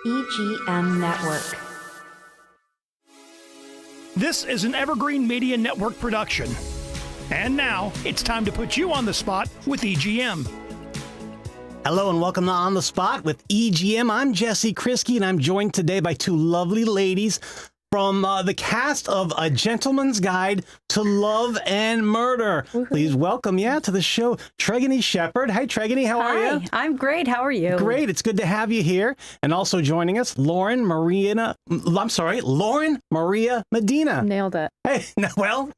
EGM Network. This is an Evergreen Media Network production. And now, it's time to put you on the spot with EGM. Hello and welcome to On the Spot with EGM. I'm Jesse Krisky, and I'm joined today by two lovely ladies from the cast of A Gentleman's Guide to Love and Murder. Woohoo. Please welcome, to the show, Tregoney Shepherd. Hi, Tregoney. How are you? Hi, I'm great. How are you? Great. It's good to have you here. And also joining us, Lauren Maria Medina. Nailed it. Hey, well,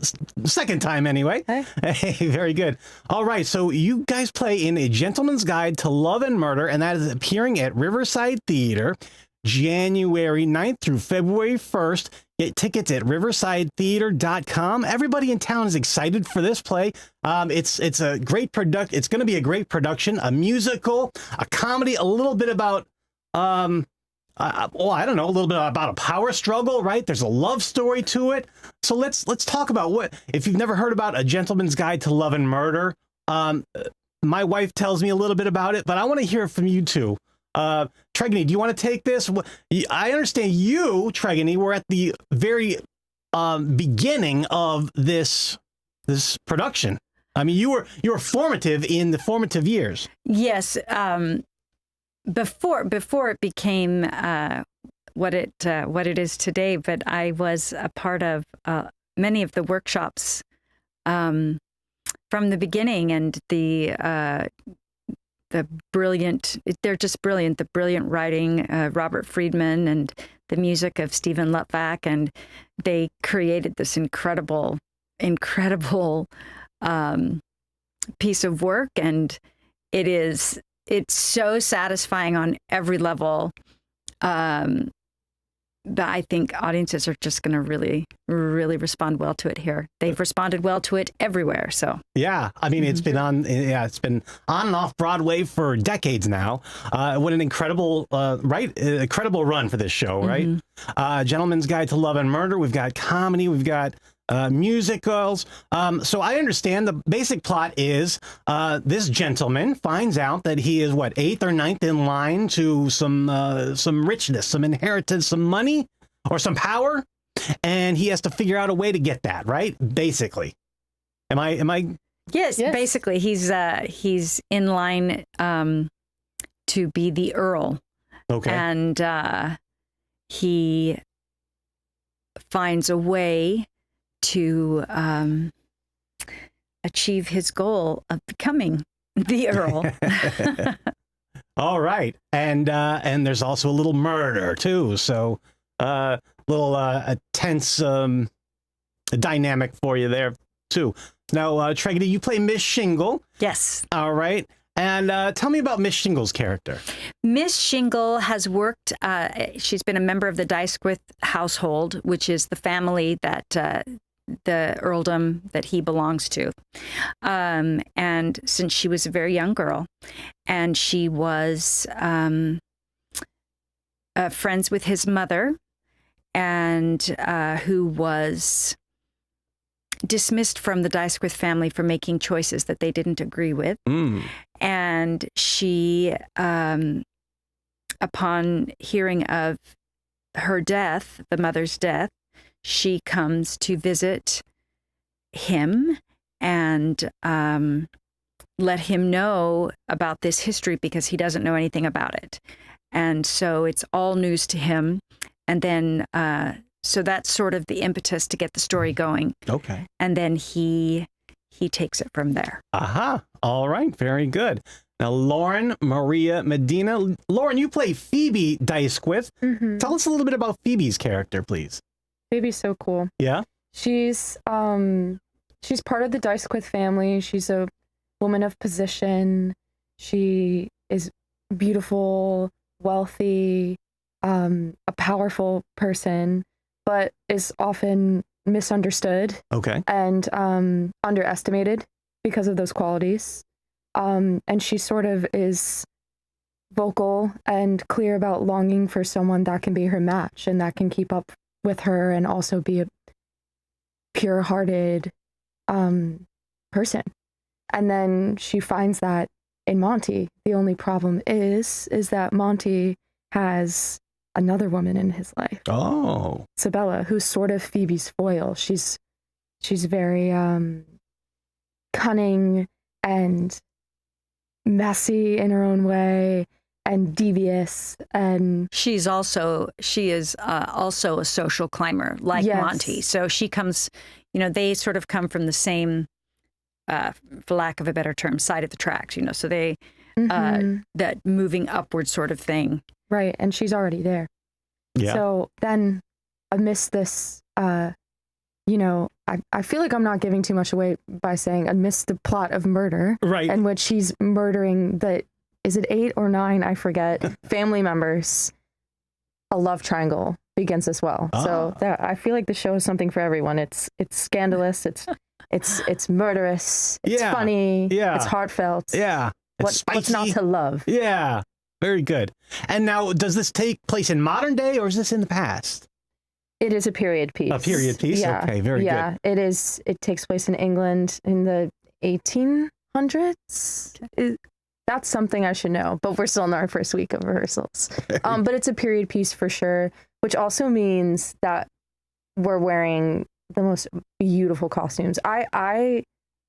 second time anyway. Hey, very good. All right, so you guys play in A Gentleman's Guide to Love and Murder, and that is appearing at Riverside Theatre January 9th through February 1st. Get tickets at riversidetheatre.com. Everybody in town is excited for this play. It's a great It's going to be a great production, a musical, a comedy, a little bit about a little bit about a power struggle, right? There's a love story to it. So let's talk about what, if you've never heard about A Gentleman's Guide to Love and Murder. My wife tells me a little bit about it, but I want to hear from you two. Tregoney, do you want to take this? I understand you, Tregoney, were at the very beginning of this production. I mean, you were formative in the formative years. Yes. Before it became what it is today, but I was a part of many of the workshops from the beginning, and the brilliant, they're just brilliant. The brilliant writing, Robert Friedman, and the music of Stephen Luttvack, and they created this incredible piece of work, and it's so satisfying on every level. But I think audiences are just going to really, really respond well to it here. They've responded well to it everywhere. So yeah, I mean, it's been on and off Broadway for decades now. What an incredible, incredible run for this show, right? Gentleman's Guide to Love and Murder. We've got comedy. We've got musicals. So I understand the basic plot is this gentleman finds out that he is eighth or ninth in line to some richness, some inheritance, some money, or some power, and he has to figure out a way to get that, right? Basically, am I? Yes. Basically, he's in line to be the Earl. Okay, and he finds a way to achieve his goal of becoming the Earl. All right, and there's also a little murder too, so a tense dynamic for you there too. Now, Tregoney, you play Miss Shingle. Yes. All right, and tell me about Miss Shingle's character. Miss Shingle has worked. She's been a member of the Dysquith household, which is the family that the earldom that he belongs to. And since she was a very young girl, and she was friends with his mother, and who was dismissed from the Dysquith family for making choices that they didn't agree with. And she, upon hearing of her death, the mother's death, she comes to visit him and let him know about this history, because he doesn't know anything about it. And so it's all news to him. And then, so that's sort of the impetus to get the story going. Okay. And then he takes it from there. Aha. All right. Very good. Now, Lauren Maria Medina. Lauren, you play Phoebe Dysquith. Tell us a little bit about Phoebe's character, please. Phoebe's so cool. Yeah? She's part of the Dysquith family. She's a woman of position. She is beautiful, wealthy, a powerful person, but is often misunderstood. Okay. And underestimated because of those qualities. And she sort of is vocal and clear about longing for someone that can be her match and that can keep up with her and also be a pure-hearted person. And then she finds that in Monty. The only problem is that Monty has another woman in his life. Oh. Sabella, who's sort of Phoebe's foil. She's very cunning and messy in her own way and devious, and she is also a social climber like Monty. So she comes, they sort of come from the same, for lack of a better term, side of the tracks, so they, that moving upward sort of thing. Right. And she's already there. Yeah. So then amidst this, I feel like I'm not giving too much away by saying amidst the plot of murder, right, in which he's murdering is it 8 or 9? I forget. family members. A love triangle begins as well. So I feel like the show is something for everyone. It's scandalous. It's murderous. It's funny. Yeah. It's heartfelt. Yeah. What's not to love? Yeah. Very good. And now, does this take place in modern day, or is this in the past? It is a period piece. A period piece? Yeah. Okay, very good. Yeah, it is. It takes place in England in the 1800s. That's something I should know, but we're still in our first week of rehearsals. But it's a period piece for sure, which also means that we're wearing the most beautiful costumes. I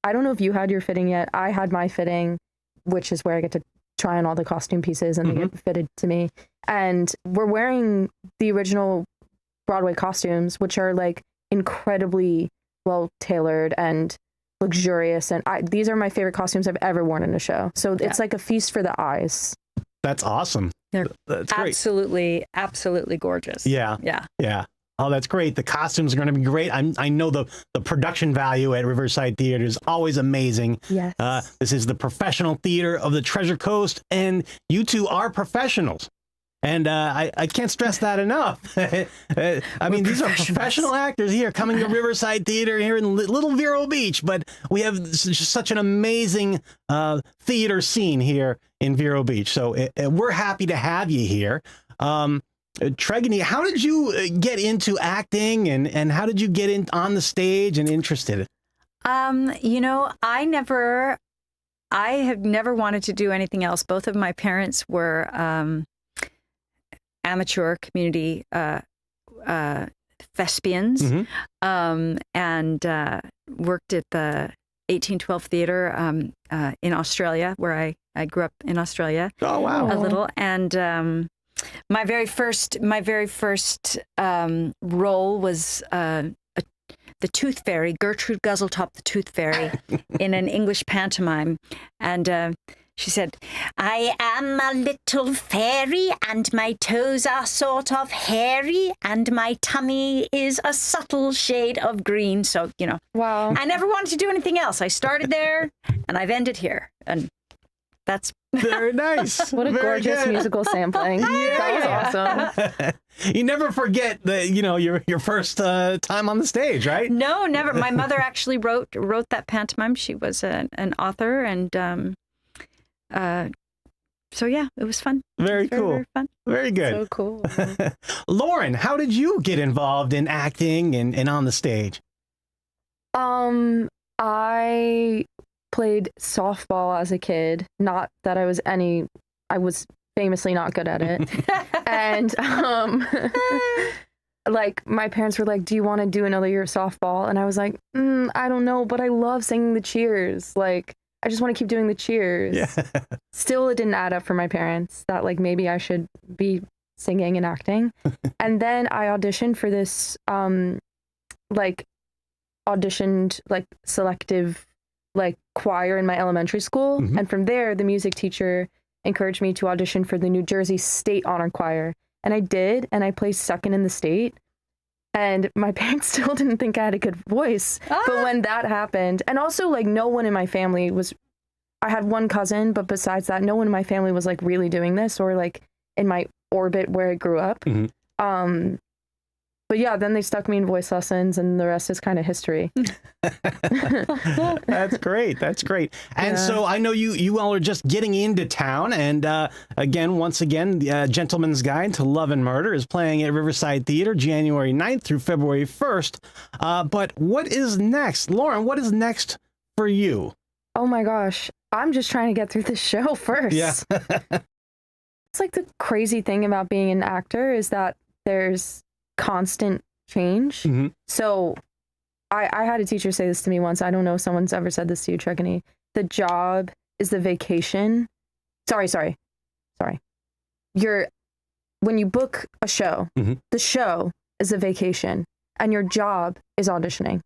don't know if you had your fitting yet. I had my fitting, which is where I get to try on all the costume pieces and they get fitted to me. And we're wearing the original Broadway costumes, which are like incredibly well tailored and luxurious. And these are my favorite costumes I've ever worn in a show. So it's like a feast for the eyes. That's awesome. They're That's great. Absolutely gorgeous. Yeah. Oh, that's great. The costumes are going to be great. I know the production value at Riverside Theatre is always amazing. Yes. This is the professional theater of the Treasure Coast, and you two are professionals. And I can't stress that enough. I mean, these are professional actors here coming to Riverside Theatre here in Little Vero Beach, but we have such an amazing theater scene here in Vero Beach. So we're happy to have you here. Tregoney, how did you get into acting, and how did you get in on the stage and interested? I have never wanted to do anything else. Both of my parents were amateur community thespians, and worked at the 1812 Theatre in Australia, where I grew up in Australia. Oh wow! A little, and my very first role was the Tooth Fairy, Gertrude Guzzletop, the Tooth Fairy, in an English pantomime, and she said, "I am a little fairy, and my toes are sort of hairy, and my tummy is a subtle shade of green." So, wow. I never wanted to do anything else. I started there, and I've ended here, and that's very nice. What a very gorgeous good. musical sampling. That was awesome. You never forget your first time on the stage, right? No, never. My mother actually wrote that pantomime. She was an author, and so yeah, it was fun. Very cool. Very fun. Very good. So cool. Lauren, how did you get involved in acting and on the stage? I played softball as a kid. Not that I was famously not good at it. And like my parents were like, "Do you want to do another year of softball?" And I was like, "I don't know, but I love singing the cheers. Like, I just want to keep doing the cheers." Yeah. Still, it didn't add up for my parents that like maybe I should be singing and acting. And then I auditioned for this selective choir in my elementary school. And from there, the music teacher encouraged me to audition for the New Jersey State Honor Choir. And I did, and I placed second in the state. And my parents still didn't think I had a good voice. But when that happened, and also no one in my family I had one cousin, but besides that, no one in my family was really doing this or in my orbit where I grew up. But yeah, then they stuck me in voice lessons, and the rest is kind of history. That's great. That's great. And so I know you all are just getting into town. And once again, the Gentleman's Guide to Love and Murder is playing at Riverside Theatre January 9th through February 1st. But what is next? Lauren, what is next for you? Oh my gosh. I'm just trying to get through this show first. Yeah. It's like the crazy thing about being an actor is that there's constant change. Mm-hmm. So I had a teacher say this to me once. I don't know if someone's ever said this to you, Tregoney. The job is the vacation. Sorry. When you book a show, mm-hmm. the show is a vacation and your job is auditioning.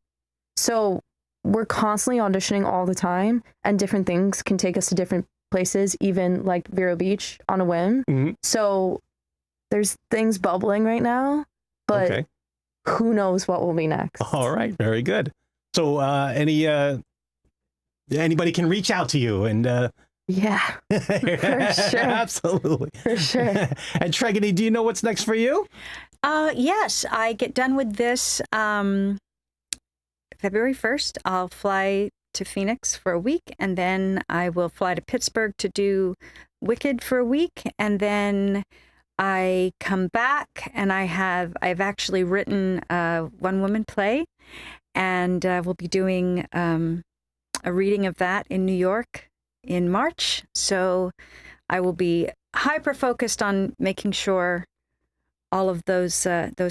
So we're constantly auditioning all the time, and different things can take us to different places, even like Vero Beach on a whim. Mm-hmm. So there's things bubbling right now, but who knows what will be next. All right. Very good. So anybody can reach out to you and yeah, for sure. Absolutely. For sure. And Tregoney, do you know what's next for you? Yes, I get done with this February 1st. I'll fly to Phoenix for a week, and then I will fly to Pittsburgh to do Wicked for a week, and then I come back, and I've actually written a one-woman play, and we'll be doing a reading of that in New York in March. So I will be hyper-focused on making sure all of those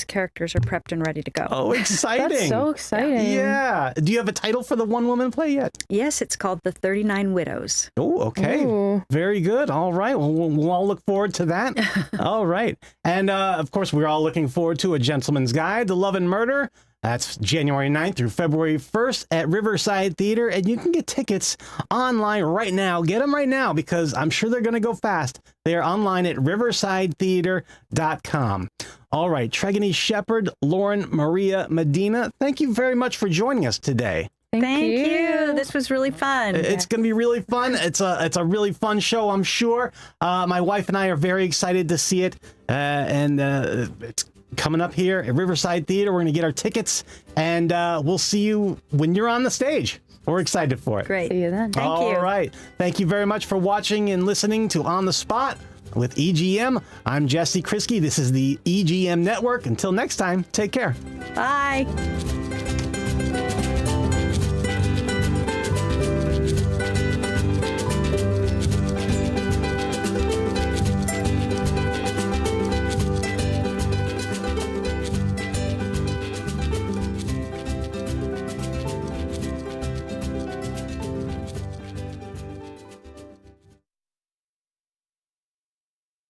characters are prepped and ready to go. Oh, exciting. That's so exciting. Yeah. Do you have a title for the one-woman play yet? Yes, it's called The 39 Widows. Oh, okay. Ooh. Very good. All right. Well, we'll all look forward to that. All right. And, of course, we're all looking forward to A Gentleman's Guide to Love and Murder. That's January 9th through February 1st at Riverside Theatre. And you can get tickets online right now. Get them right now because I'm sure they're going to go fast. They are online at riversidetheatre.com. All right. Tregoney Shepherd, Lauren Maria Medina, thank you very much for joining us today. Thank you. This was really fun. It's going to be really fun. It's a really fun show, I'm sure. My wife and I are very excited to see it. It's coming up here at Riverside Theatre. We're going to get our tickets, and we'll see you when you're on the stage. We're excited for it. Great. See you then. Thank you. All right. Thank you very much for watching and listening to On the Spot with EGM. I'm Jesse Kriski. This is the EGM Network. Until next time, take care. Bye.